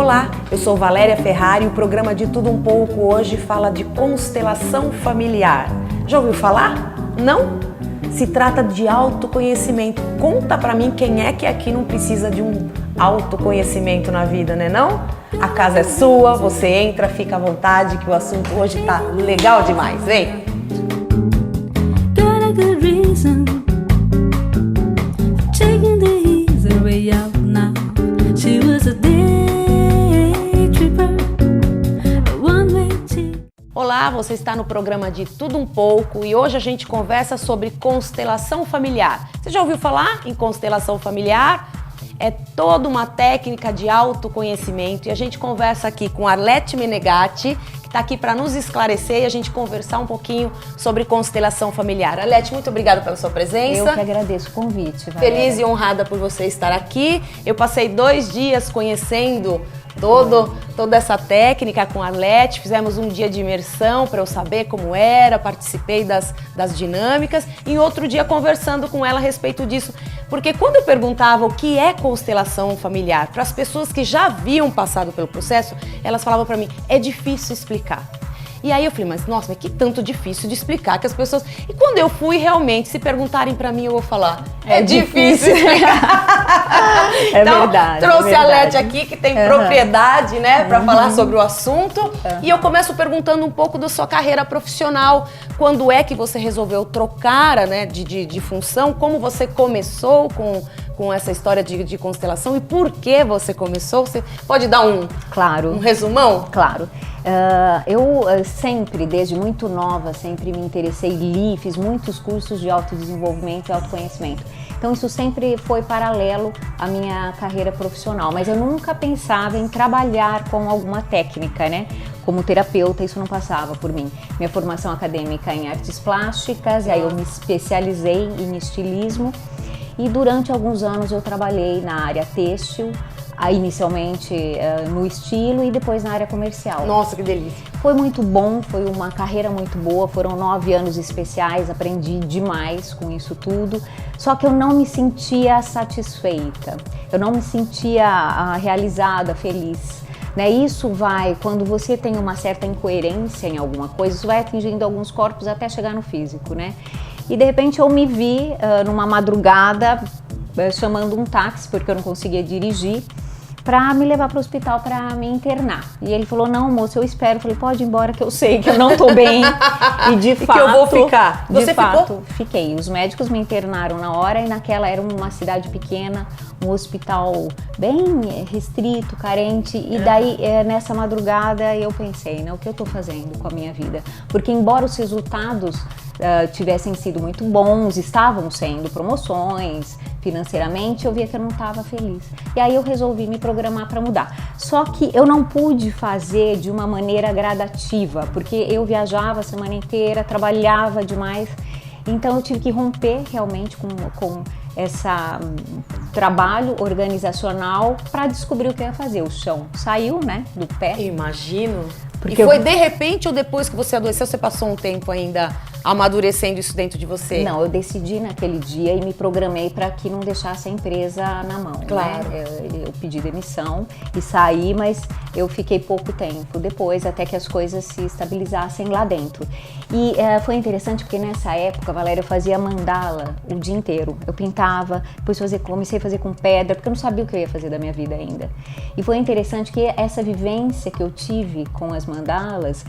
Olá, eu sou Valéria Ferrari e o programa De Tudo Um Pouco hoje fala de constelação familiar. Já ouviu falar? Não? Se trata de autoconhecimento. Conta pra mim quem é que aqui não precisa de um autoconhecimento na vida, né não? A casa é sua, você entra, fica à vontade que o assunto hoje tá legal demais, vem! Olá, você está no programa De Tudo Um Pouco e hoje a gente conversa sobre constelação familiar. Você já ouviu falar em constelação familiar? É toda uma técnica de autoconhecimento e a gente conversa aqui com Arlete Menegatti, que está aqui para nos esclarecer e a gente conversar um pouquinho sobre constelação familiar. Arlete, muito obrigada pela sua presença. Eu que agradeço o convite, Valéria. Feliz e honrada por você estar aqui. Eu passei 2 dias conhecendo toda essa técnica com a Arlete, fizemos um dia de imersão para eu saber como era, participei das dinâmicas e outro dia conversando com ela a respeito disso. Porque quando eu perguntava o que é constelação familiar, para as pessoas que já haviam passado pelo processo, elas falavam para mim, é difícil explicar. E aí eu falei, mas nossa, mas que tanto difícil de explicar que as pessoas... E quando eu fui realmente, se perguntarem pra mim, eu vou falar, é difícil explicar. Então, verdade. Trouxe a Arlete aqui, que tem propriedade, né, pra falar sobre o assunto. E eu começo perguntando um pouco da sua carreira profissional. Quando é que você resolveu trocar, né, de função? Como você começou com essa história de constelação e por que você começou? Você pode dar um resumão? Claro. Eu sempre, desde muito nova, sempre me interessei, fiz muitos cursos de autodesenvolvimento e autoconhecimento. Então isso sempre foi paralelo à minha carreira profissional, mas eu nunca pensava em trabalhar com alguma técnica, né? Como terapeuta, isso não passava por mim. Minha formação acadêmica em artes plásticas, e aí eu me especializei em estilismo e durante alguns anos eu trabalhei na área têxtil, inicialmente no estilo e depois na área comercial. Nossa, que delícia! Foi muito bom, foi uma carreira muito boa, foram 9 anos especiais, aprendi demais com isso tudo, só que eu não me sentia satisfeita, eu não me sentia realizada, feliz. Né? Isso vai, quando você tem uma certa incoerência em alguma coisa, isso vai atingindo alguns corpos até chegar no físico, né? E de repente eu me vi numa madrugada chamando um táxi, porque eu não conseguia dirigir, para me levar para o hospital para me internar. E ele falou, não, moço, eu espero. Eu falei, pode ir embora que eu sei que eu não tô bem. E de fato... que eu vou ficar. Você ficou? Fiquei. Os médicos me internaram na hora e naquela era uma cidade pequena, um hospital bem restrito, carente. E daí, nessa madrugada, eu pensei, né, o que eu tô fazendo com a minha vida? Porque embora os resultados tivessem sido muito bons, estavam sendo promoções, financeiramente, eu via que eu não estava feliz. E aí eu resolvi me programar para mudar. Só que eu não pude fazer de uma maneira gradativa, porque eu viajava a semana inteira, trabalhava demais, então eu tive que romper realmente com esse trabalho organizacional para descobrir o que eu ia fazer. O chão saiu, né, do pé. Imagino. Porque foi de repente ou depois que você adoeceu, você passou um tempo ainda amadurecendo isso dentro de você? Não, eu decidi naquele dia e me programei para que não deixasse a empresa na mão. Claro. Né? Eu pedi demissão e saí, mas eu fiquei pouco tempo depois, até que as coisas se estabilizassem lá dentro. E foi interessante porque nessa época, Valéria, eu fazia mandala o dia inteiro. Eu pintava, depois comecei a fazer com pedra, porque eu não sabia o que eu ia fazer da minha vida ainda. E foi interessante que essa vivência que eu tive com as mandalas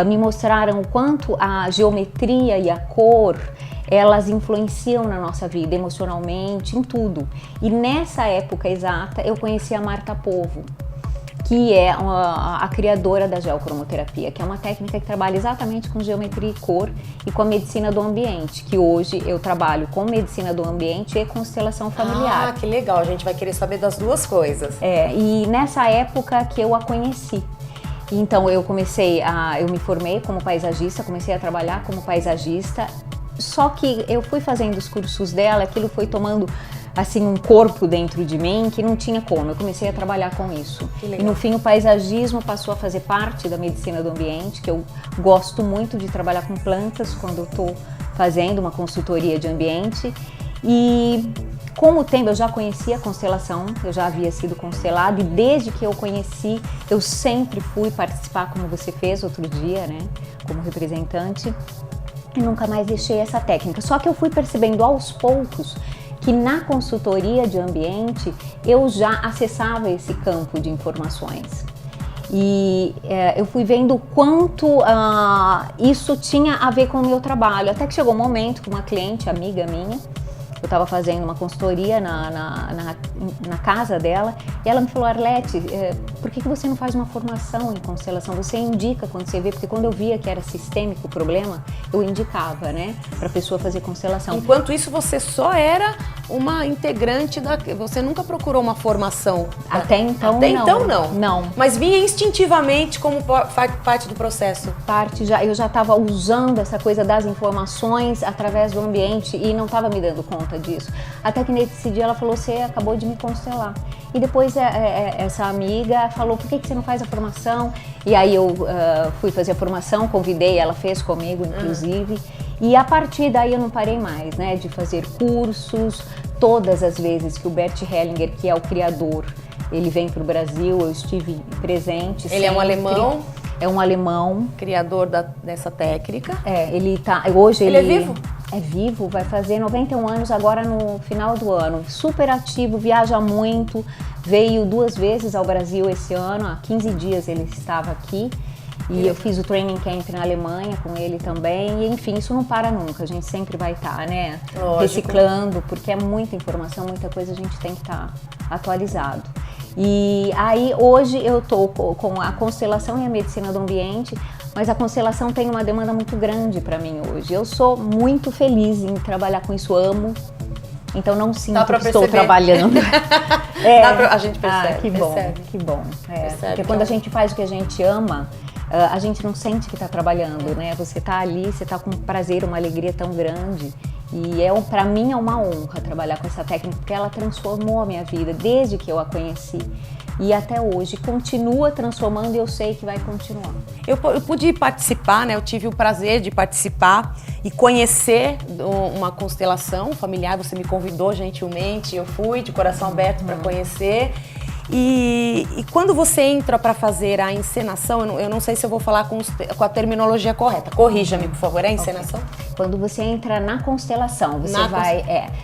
me mostraram o quanto a geometria e a cor, elas influenciam na nossa vida emocionalmente, em tudo. E nessa época exata, eu conheci a Marta Povo, que é a criadora da geocromoterapia, que é uma técnica que trabalha exatamente com geometria e cor e com a medicina do ambiente, que hoje eu trabalho com medicina do ambiente e constelação familiar. Ah, que legal, a gente vai querer saber das duas coisas. E nessa época que eu a conheci. Então eu me formei como paisagista, comecei a trabalhar como paisagista, só que eu fui fazendo os cursos dela, aquilo foi tomando assim um corpo dentro de mim que não tinha como, eu comecei a trabalhar com isso. E no fim o paisagismo passou a fazer parte da medicina do ambiente, que eu gosto muito de trabalhar com plantas quando eu estou fazendo uma consultoria de ambiente. E com o tempo eu já conhecia a constelação, eu já havia sido constelada e desde que eu conheci, eu sempre fui participar como você fez outro dia, né, como representante, e nunca mais deixei essa técnica. Só que eu fui percebendo aos poucos que na consultoria de ambiente eu já acessava esse campo de informações. E eu fui vendo o quanto isso tinha a ver com o meu trabalho. Até que chegou um momento que uma cliente, amiga minha, eu estava fazendo uma consultoria na casa dela e ela me falou: Arlete, por que você não faz uma formação em constelação? Você indica quando você vê, porque quando eu via que era sistêmico o problema, eu indicava, né, para a pessoa fazer constelação. Enquanto isso, você só era uma integrante você nunca procurou uma formação? Até então, Até não. então, não? Não. Mas vinha instintivamente como parte do processo? Eu já estava usando essa coisa das informações através do ambiente e não estava me dando conta disso. Até que nesse dia ela falou: você acabou de me constelar. E depois essa amiga falou: por que você não faz a formação? E aí eu fui fazer a formação, convidei, ela fez comigo, inclusive. E a partir daí eu não parei mais, né, de fazer cursos. Todas as vezes que o Bert Hellinger, que é o criador, ele vem para o Brasil, eu estive presente. Ele é um alemão? É um alemão. Criador dessa técnica. Hoje ele é vivo? É vivo, vai fazer 91 anos agora no final do ano. Super ativo, viaja muito, veio 2 vezes ao Brasil esse ano, há 15 dias ele estava aqui. E eu fiz o training camp na Alemanha com ele também. E, enfim, isso não para nunca, a gente sempre vai estar, né? Lógico. Reciclando, porque é muita informação, muita coisa, a gente tem que estar atualizado. E aí hoje eu estou com a constelação e a medicina do ambiente, mas a constelação tem uma demanda muito grande para mim hoje. Eu sou muito feliz em trabalhar com isso, amo. Então não sinto que estou trabalhando. A gente percebe. Que bom, percebe. Que bom. Percebe, porque quando a gente faz o que a gente ama, a gente não sente que está trabalhando, né? Você está ali, você está com um prazer, uma alegria tão grande. E para mim é uma honra trabalhar com essa técnica, porque ela transformou a minha vida desde que eu a conheci. E até hoje continua transformando e eu sei que vai continuar. Eu pude participar, né? Eu tive o prazer de participar e conhecer uma constelação familiar. Você me convidou gentilmente, eu fui de coração aberto para conhecer. E quando você entra para fazer a encenação, eu não sei se eu vou falar com a terminologia correta. Corrija-me, por favor. É a encenação? Quando você entra na constelação,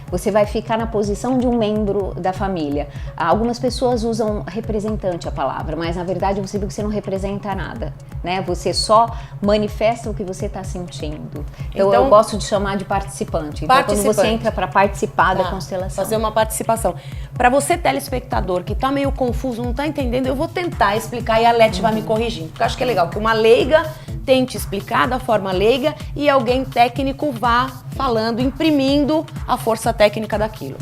você vai ficar na posição de um membro da família. Algumas pessoas usam representante a palavra, mas na verdade você viu que você não representa nada, né? Você só manifesta o que você está sentindo. Então eu gosto de chamar de participante. Então quando você entra para participar da constelação. Fazer uma participação. Para você, telespectador, que está meio confuso, não está entendendo, eu vou tentar explicar e a Leti vai me corrigindo. Porque eu acho que é legal que uma leiga tente explicar da forma leiga e alguém técnico vá falando, imprimindo a força técnica daquilo.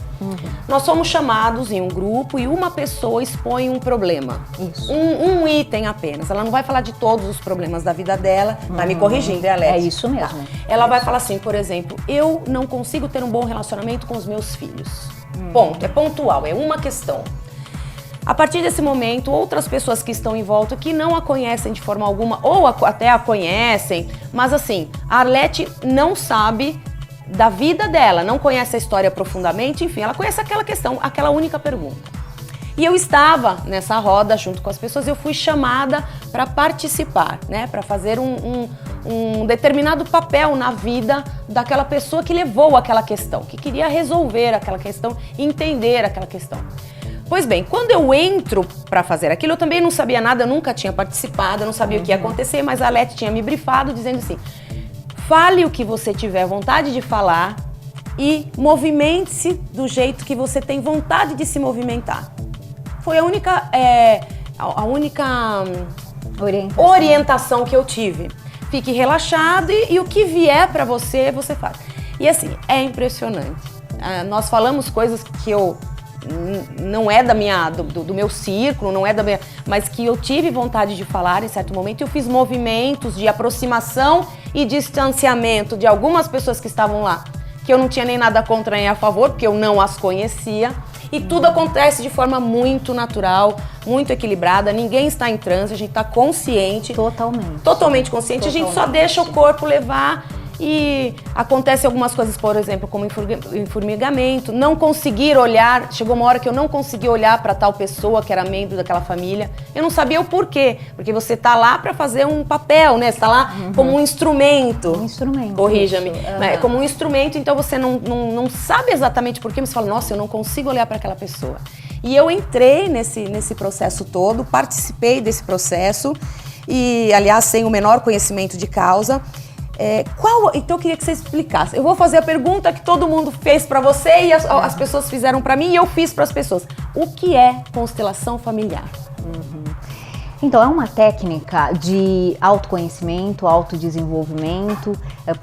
Nós somos chamados em um grupo e uma pessoa expõe um problema. Isso. Um item apenas. Ela não vai falar de todos os problemas da vida dela, vai me corrigindo, é, Leti? É isso mesmo. Ela vai falar assim, por exemplo, eu não consigo ter um bom relacionamento com os meus filhos. Ponto, é pontual, é uma questão. A partir desse momento, outras pessoas que estão em volta, que não a conhecem de forma alguma, ou até a conhecem, mas assim, a Arlete não sabe da vida dela, não conhece a história profundamente, enfim, ela conhece aquela questão, aquela única pergunta. E eu estava nessa roda junto com as pessoas, eu fui chamada para participar, né, para fazer um determinado papel na vida daquela pessoa que levou aquela questão, que queria resolver aquela questão, entender aquela questão. Pois bem, quando eu entro para fazer aquilo, eu também não sabia nada, eu nunca tinha participado, eu não sabia o que ia acontecer, mas a Leti tinha me brifado dizendo assim, fale o que você tiver vontade de falar e movimente-se do jeito que você tem vontade de se movimentar. Foi a única orientação que eu tive. Fique relaxado e o que vier para você, você faz. E assim, é impressionante. Nós falamos coisas que não é do meu círculo, não é da minha, mas que eu tive vontade de falar em certo momento. Eu fiz movimentos de aproximação e distanciamento de algumas pessoas que estavam lá, que eu não tinha nem nada contra nem a favor, porque eu não as conhecia. E tudo acontece de forma muito natural, muito equilibrada, ninguém está em transe, a gente está consciente. Totalmente. Totalmente consciente, a gente só deixa o corpo levar e acontece algumas coisas, por exemplo, como enformigamento, não conseguir olhar, chegou uma hora que eu não consegui olhar para tal pessoa que era membro daquela família, eu não sabia o porquê, porque você está lá para fazer um papel, né? Você está lá como um instrumento. Um instrumento. Corrija-me. Como um instrumento, então você não sabe exatamente porquê, mas você fala, nossa, eu não consigo olhar para aquela pessoa. E eu entrei nesse processo todo, participei desse processo e, aliás, sem o menor conhecimento de causa. Então eu queria que você explicasse. Eu vou fazer a pergunta que todo mundo fez para você e as pessoas fizeram para mim e eu fiz para as pessoas. O que é constelação familiar? Então, é uma técnica de autoconhecimento, autodesenvolvimento,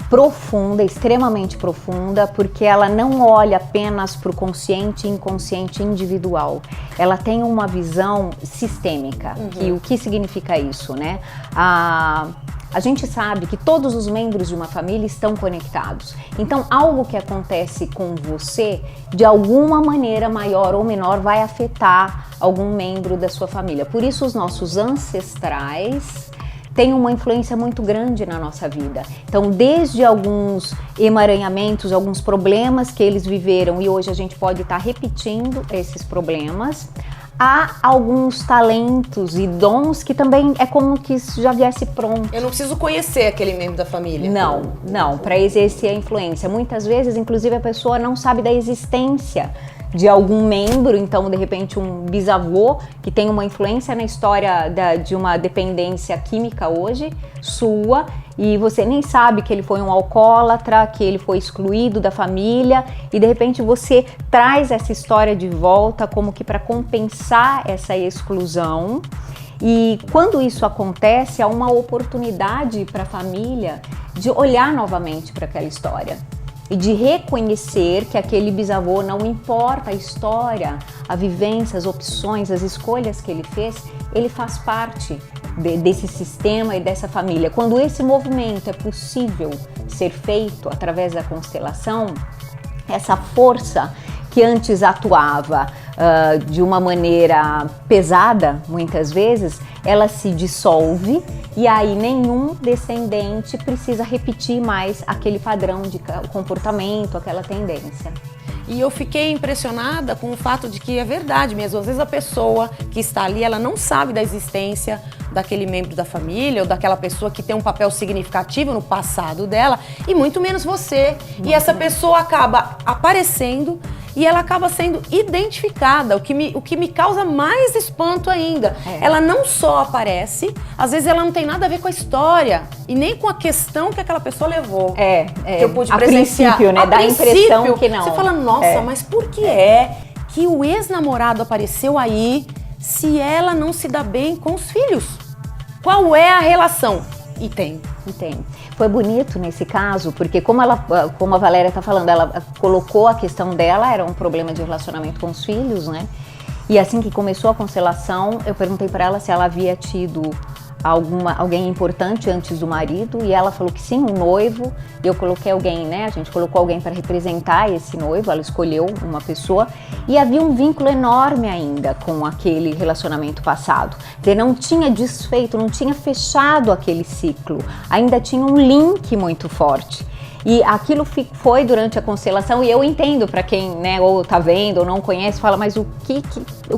profunda, extremamente profunda, porque ela não olha apenas para o consciente e inconsciente individual. Ela tem uma visão sistêmica. E o que significa isso, né? A gente sabe que todos os membros de uma família estão conectados. Então, algo que acontece com você, de alguma maneira maior ou menor, vai afetar algum membro da sua família. Por isso, os nossos ancestrais têm uma influência muito grande na nossa vida. Então, desde alguns emaranhamentos, alguns problemas que eles viveram e hoje a gente pode estar repetindo esses problemas, há alguns talentos e dons que também é como que isso já viesse pronto. Eu não preciso conhecer aquele membro da família. Não, para exercer a influência. Muitas vezes, inclusive, a pessoa não sabe da existência de algum membro, então, de repente, um bisavô que tem uma influência na história de uma dependência química hoje, sua, e você nem sabe que ele foi um alcoólatra, que ele foi excluído da família, e de repente você traz essa história de volta como que para compensar essa exclusão. E quando isso acontece, há uma oportunidade para a família de olhar novamente para aquela história e de reconhecer que aquele bisavô, não importa a história, a vivência, as opções, as escolhas que ele fez, ele faz parte desse sistema e dessa família. Quando esse movimento é possível ser feito através da constelação, essa força que antes atuava de uma maneira pesada, muitas vezes, ela se dissolve e aí nenhum descendente precisa repetir mais aquele padrão de comportamento, aquela tendência. E eu fiquei impressionada com o fato de que é verdade mesmo. Às vezes a pessoa que está ali, ela não sabe da existência daquele membro da família ou daquela pessoa que tem um papel significativo no passado dela e muito menos você. E essa pessoa acaba aparecendo e ela acaba sendo identificada, o que me causa mais espanto ainda. Ela não só aparece, às vezes ela não tem nada a ver com a história e nem com a questão que aquela pessoa levou. Que eu pude presenciar. A princípio, né? Dá a impressão que não. Você fala, nossa, mas por que é que o ex-namorado apareceu aí se ela não se dá bem com os filhos? Qual é a relação? E tem. Foi bonito nesse caso, porque como a Valéria está falando, ela colocou a questão dela, era um problema de relacionamento com os filhos, né? E assim que começou a constelação, eu perguntei para ela se ela havia tido alguém importante antes do marido, e ela falou que sim, um noivo. Eu coloquei alguém, né? A gente colocou alguém para representar esse noivo, ela escolheu uma pessoa, e havia um vínculo enorme ainda com aquele relacionamento passado. Ele não tinha desfeito, não tinha fechado aquele ciclo, ainda tinha um link muito forte. E aquilo foi durante a constelação, e eu entendo para quem, né, ou tá vendo ou não conhece, fala, mas o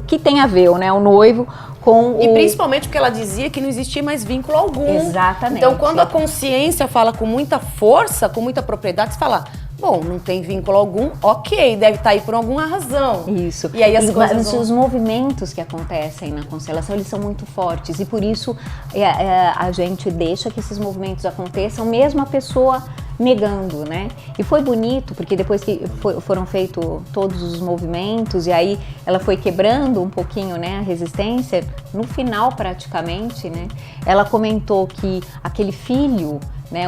que tem a ver, né, o noivo com E principalmente porque ela dizia que não existia mais vínculo algum. Exatamente. Então, quando a consciência fala com muita força, com muita propriedade, você fala, bom, não tem vínculo algum, ok, deve estar aí por alguma razão. Isso. E aí as coisas os movimentos que acontecem na constelação, eles são muito fortes, e por isso a gente deixa que esses movimentos aconteçam, mesmo a pessoa negando, né? E foi bonito, porque depois que foram feitos todos os movimentos, e aí ela foi quebrando um pouquinho, né, a resistência, no final praticamente, né, ela comentou que aquele filho, né,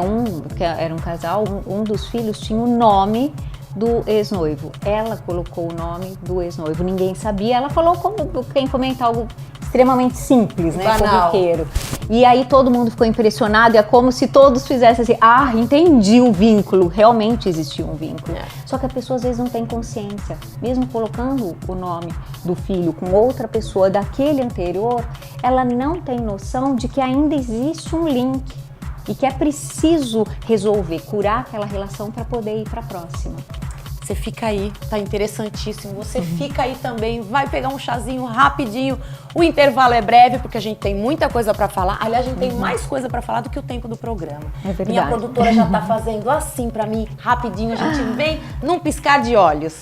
que era um casal, um dos filhos tinha o nome do ex-noivo. Ela colocou o nome do ex-noivo, ninguém sabia. Ela falou como quem comenta algo extremamente simples, né, corriqueiro. E aí todo mundo ficou impressionado, e é como se todos fizessem assim, entendi o vínculo, realmente existia um vínculo. Só que a pessoa às vezes não tem consciência, mesmo colocando o nome do filho com outra pessoa daquele anterior, ela não tem noção de que ainda existe um link. e que é preciso resolver, curar aquela relação para poder ir para a próxima. Você fica aí, tá interessantíssimo. Você fica aí também, vai pegar um chazinho rapidinho. O intervalo é breve, porque a gente tem muita coisa para falar. Aliás, a gente tem mais coisa para falar do que o tempo do programa. É verdade. Minha produtora já tá fazendo assim para mim, rapidinho. A gente vem num piscar de olhos.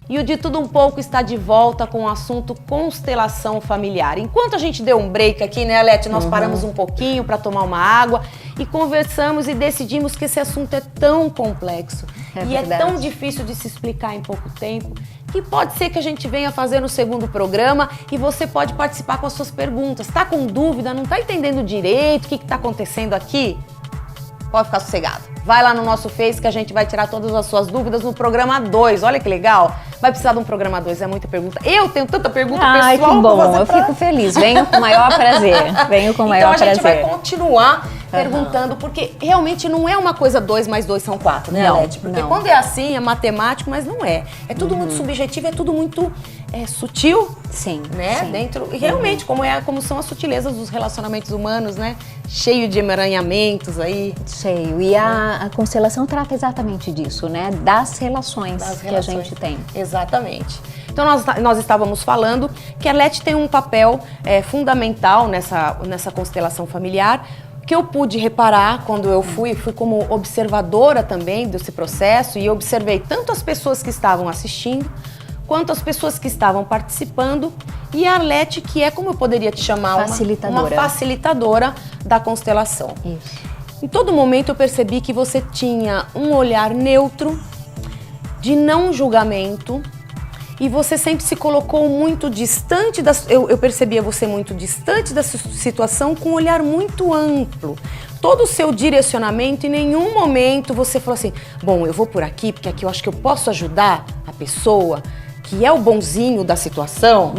E o De Tudo Um Pouco está de volta com o assunto constelação familiar. Enquanto a gente deu um break aqui, né, Alete? Nós paramos um pouquinho para tomar uma água e conversamos e decidimos que esse assunto é tão complexo é tão difícil de se explicar em pouco tempo que pode ser que a gente venha fazer no segundo programa e você pode participar com as suas perguntas. Tá com dúvida? Não tá entendendo direito o que tá acontecendo aqui? Pode ficar sossegado. Vai lá no nosso Face que a gente vai tirar todas as suas dúvidas no programa 2. Olha que legal. Vai precisar de um programa 2, é muita pergunta. Eu tenho tanta pergunta pessoal. Ai, que bom. Eu fico feliz. Venho com o maior prazer. Venho com o maior prazer. Então a gente vai continuar perguntando, porque realmente não é uma coisa 2 mais 2 são 4, né, Alete? Porque quando é assim, é matemático, mas não é. É tudo muito subjetivo, é tudo muito sutil. Sim. Né? Sim. Dentro, e realmente, como são as sutilezas dos relacionamentos humanos, né? Cheio de emaranhamentos aí. Cheio. E a constelação trata exatamente disso, né? Das relações que a gente tem. Exatamente. Então, nós estávamos falando que a Alete tem um papel fundamental nessa constelação familiar, que eu pude reparar quando eu fui como observadora também desse processo e observei tanto as pessoas que estavam assistindo, quanto as pessoas que estavam participando e a Alete, que é, como eu poderia te chamar, uma facilitadora da constelação. Isso. Em todo momento eu percebi que você tinha um olhar neutro, de não julgamento, e você sempre se colocou muito distante, eu percebia você muito distante da situação, com um olhar muito amplo. Todo o seu direcionamento, em nenhum momento você falou assim, bom, eu vou por aqui, porque aqui eu acho que eu posso ajudar a pessoa, que é o bonzinho da situação,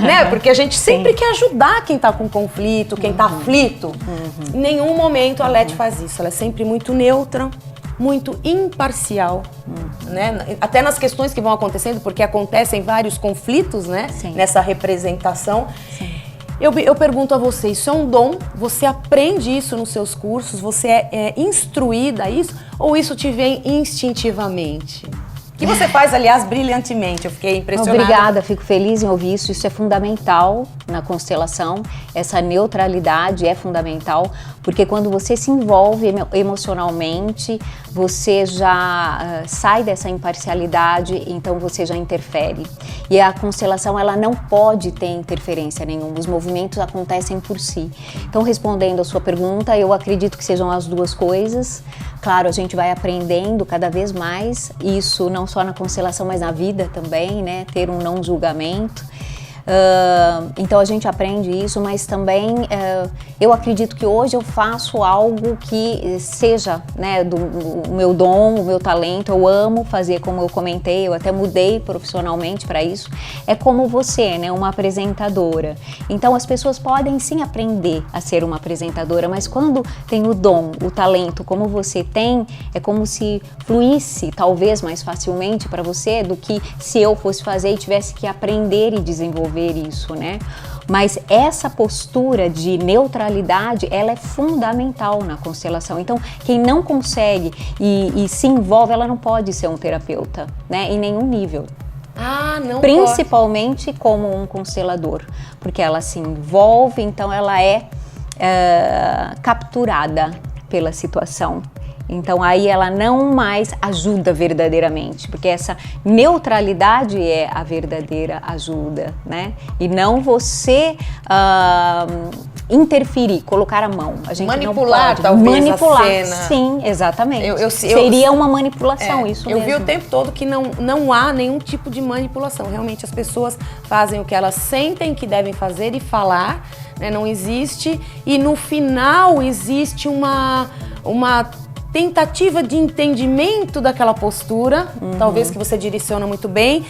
né? Porque a gente sempre quer ajudar quem tá com conflito, quem tá aflito. Em nenhum momento a Alete faz isso, ela é sempre muito neutra, muito imparcial, né? Até nas questões que vão acontecendo, porque acontecem vários conflitos, né? Nessa representação. Sim. Eu pergunto a você, isso é um dom? Você aprende isso nos seus cursos? Você é instruída a isso? Ou isso te vem instintivamente? Que você faz, aliás, brilhantemente. Eu fiquei impressionada. Obrigada, fico feliz em ouvir isso. Isso é fundamental na constelação. Essa neutralidade é fundamental, porque quando você se envolve emocionalmente, você já sai dessa imparcialidade, então você já interfere. E a constelação, ela não pode ter interferência nenhuma. Os movimentos acontecem por si. Então, respondendo a sua pergunta, eu acredito que sejam as duas coisas. Claro, a gente vai aprendendo cada vez mais, isso não só na constelação, mas na vida também, né? Ter um não julgamento. Então a gente aprende isso, mas também eu acredito que hoje eu faço algo que seja, né, do meu dom, o meu talento. Eu amo fazer, como eu comentei, eu até mudei profissionalmente para isso. É como você, né, uma apresentadora. Então as pessoas podem sim aprender a ser uma apresentadora, mas quando tem o dom, o talento como você tem, é como se fluísse talvez mais facilmente para você do que se eu fosse fazer e tivesse que aprender e desenvolver isso, né? Mas essa postura de neutralidade, ela é fundamental na constelação. Então, quem não consegue e se envolve, ela não pode ser um terapeuta, né? Em nenhum nível. Não Principalmente pode. Como um constelador, porque ela se envolve, então ela é capturada pela situação. Então aí ela não mais ajuda verdadeiramente, porque essa neutralidade é a verdadeira ajuda, né? E não você interferir, colocar a mão. A gente manipular, não pode talvez, manipular. a cena. Sim, exatamente. Seria uma manipulação, isso eu mesmo. vi o tempo todo que não há nenhum tipo de manipulação. Realmente as pessoas fazem o que elas sentem que devem fazer e falar, né? Não existe. E no final existe uma tentativa de entendimento daquela postura, talvez que você direciona muito bem,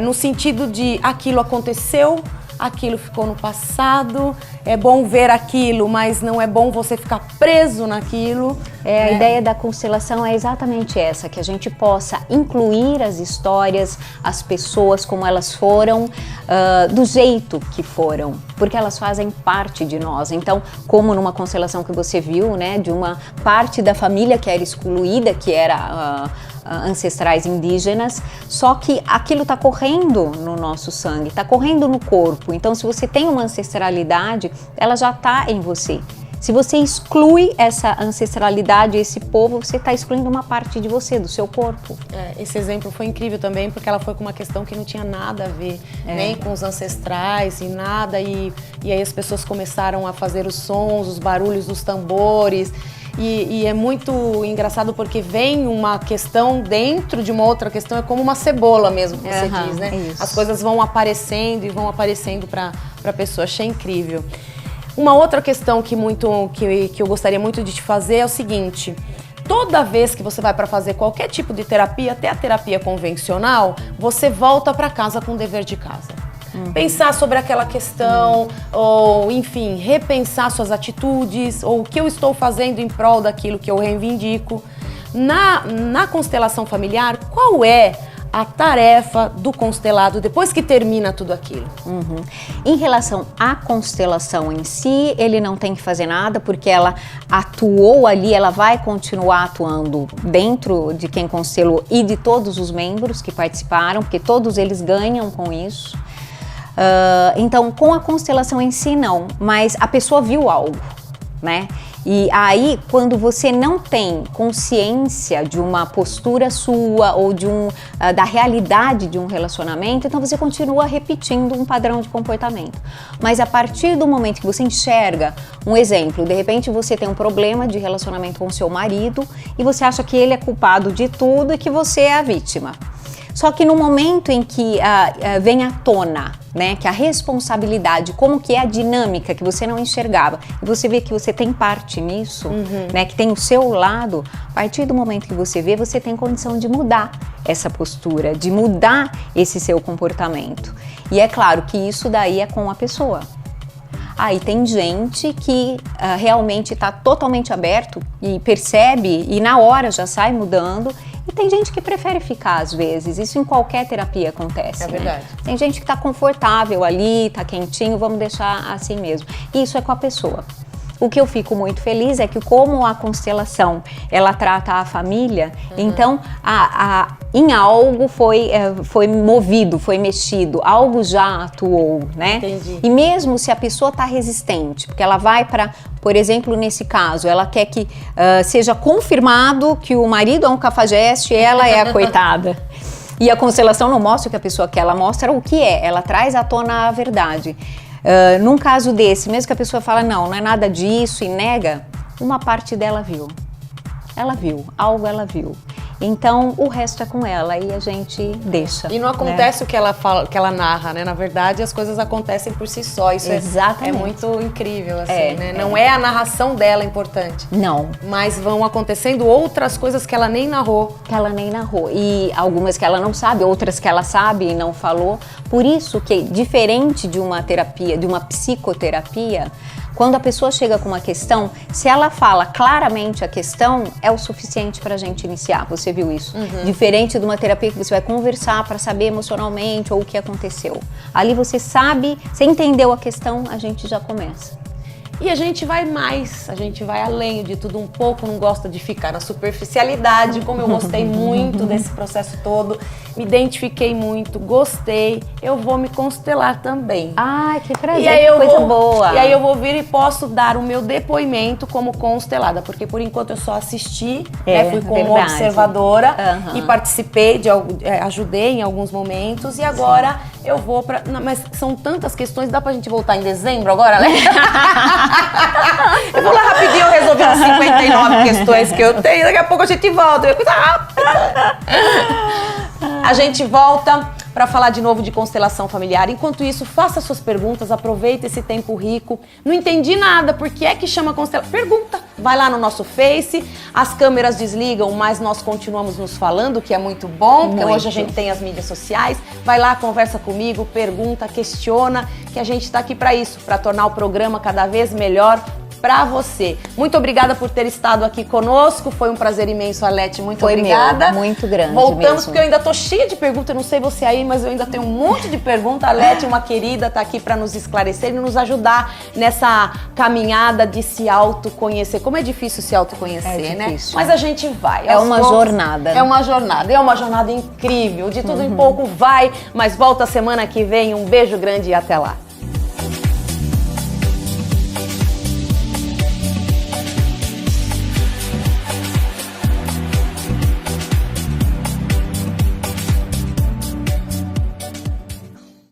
no sentido de aquilo aconteceu, aquilo ficou no passado, é bom ver aquilo, mas não é bom você ficar preso naquilo. A ideia da constelação é exatamente essa, que a gente possa incluir as histórias, as pessoas como elas foram, do jeito que foram, porque elas fazem parte de nós. Então, como numa constelação que você viu, né, de uma parte da família que era excluída, que era ancestrais indígenas, só que aquilo está correndo no nosso sangue, está correndo no corpo. Então, se você tem uma ancestralidade, ela já está em você. Se você exclui essa ancestralidade, esse povo, você está excluindo uma parte de você, do seu corpo. Esse exemplo foi incrível também, porque ela foi com uma questão que não tinha nada a ver, nem com os ancestrais e nada, e aí as pessoas começaram a fazer os sons, os barulhos dos tambores. E é muito engraçado porque vem uma questão dentro de uma outra questão, é como uma cebola mesmo, que você diz, né? Isso. As coisas vão aparecendo e vão aparecendo para a pessoa. Achei incrível. Uma outra questão que eu gostaria muito de te fazer é o seguinte: toda vez que você vai para fazer qualquer tipo de terapia, até a terapia convencional, você volta para casa com o dever de casa. Pensar sobre aquela questão, ou enfim, repensar suas atitudes, ou o que eu estou fazendo em prol daquilo que eu reivindico. Na constelação familiar, qual é a tarefa do constelado depois que termina tudo aquilo? Em relação à constelação em si, ele não tem que fazer nada, porque ela atuou ali, ela vai continuar atuando dentro de quem constelou e de todos os membros que participaram, porque todos eles ganham com isso. Então, com a constelação em si, não, mas a pessoa viu algo, né? E aí, quando você não tem consciência de uma postura sua ou da realidade de um relacionamento, então você continua repetindo um padrão de comportamento. Mas a partir do momento que você enxerga um exemplo, de repente você tem um problema de relacionamento com o seu marido e você acha que ele é culpado de tudo e que você é a vítima. Só que no momento em que vem à tona, né, que a responsabilidade, como que é a dinâmica que você não enxergava, e você vê que você tem parte nisso, né, que tem o seu lado, a partir do momento que você vê, você tem condição de mudar essa postura, de mudar esse seu comportamento. E é claro que isso daí é com a pessoa. Aí tem gente que realmente está totalmente aberto e percebe e na hora já sai mudando. E tem gente que prefere ficar às vezes, isso em qualquer terapia acontece, É verdade. né? Tem gente que está confortável ali, está quentinho, vamos deixar assim mesmo. Isso é com a pessoa. O que eu fico muito feliz é que como a constelação, ela trata a família, então em algo foi movido, foi mexido, algo já atuou, né? Entendi. E mesmo se a pessoa está resistente, porque ela vai para, por exemplo, nesse caso, ela quer que seja confirmado que o marido é um cafajeste e ela é a coitada. E a constelação não mostra o que a pessoa quer, ela mostra o que é, ela traz à tona a verdade. Num caso desse, mesmo que a pessoa fala não é nada disso e nega, uma parte dela viu. Ela viu, algo ela viu. Então, o resto é com ela e a gente deixa. E não acontece o que ela fala, que ela narra, né? Na verdade, as coisas acontecem por si só. Isso é muito incrível, assim, né? Não é a narração dela importante. Não. Mas vão acontecendo outras coisas que ela nem narrou. Que ela nem narrou. E algumas que ela não sabe, outras que ela sabe e não falou. Por isso que, diferente de uma terapia, de uma psicoterapia, quando a pessoa chega com uma questão, se ela fala claramente a questão, é o suficiente para a gente iniciar. Você viu isso? Diferente de uma terapia que você vai conversar para saber emocionalmente ou o que aconteceu. Ali você sabe, você entendeu a questão, a gente já começa. E a gente vai mais, a gente vai além de tudo um pouco, não gosta de ficar na superficialidade, como eu gostei muito desse processo todo, me identifiquei muito, gostei, eu vou me constelar também. Ai, que prazer, E aí que coisa boa. E aí eu vou vir e posso dar o meu depoimento como constelada, porque por enquanto eu só assisti, né, fui como observadora e participei, ajudei em alguns momentos, e agora eu vou pra... Não, mas são tantas questões, dá pra gente voltar em dezembro agora, né? Eu vou lá rapidinho, eu resolvi as 59 questões que eu tenho, daqui a pouco a gente volta. Coisa rápida. A gente volta para falar de novo de constelação familiar. Enquanto isso, faça suas perguntas, aproveita esse tempo rico. Não entendi nada, por que é que chama constelação? Pergunta, vai lá no nosso Face, as câmeras desligam, mas nós continuamos nos falando, que é muito bom, porque hoje a gente tem as mídias sociais. Vai lá, conversa comigo, pergunta, questiona, que a gente está aqui para isso, para tornar o programa cada vez melhor para você. Muito obrigada por ter estado aqui conosco. Foi um prazer imenso, Arlete. Muito obrigada. Muito grande. Voltamos mesmo. Porque eu ainda tô cheia de perguntas. Eu não sei você aí, mas eu ainda tenho um monte de perguntas. A Arlete, uma querida, tá aqui para nos esclarecer e nos ajudar nessa caminhada de se autoconhecer. Como é difícil se autoconhecer, né? Mas a gente vai. É uma jornada. É uma jornada. É uma jornada incrível. De tudo em pouco vai, mas volta semana que vem. Um beijo grande e até lá.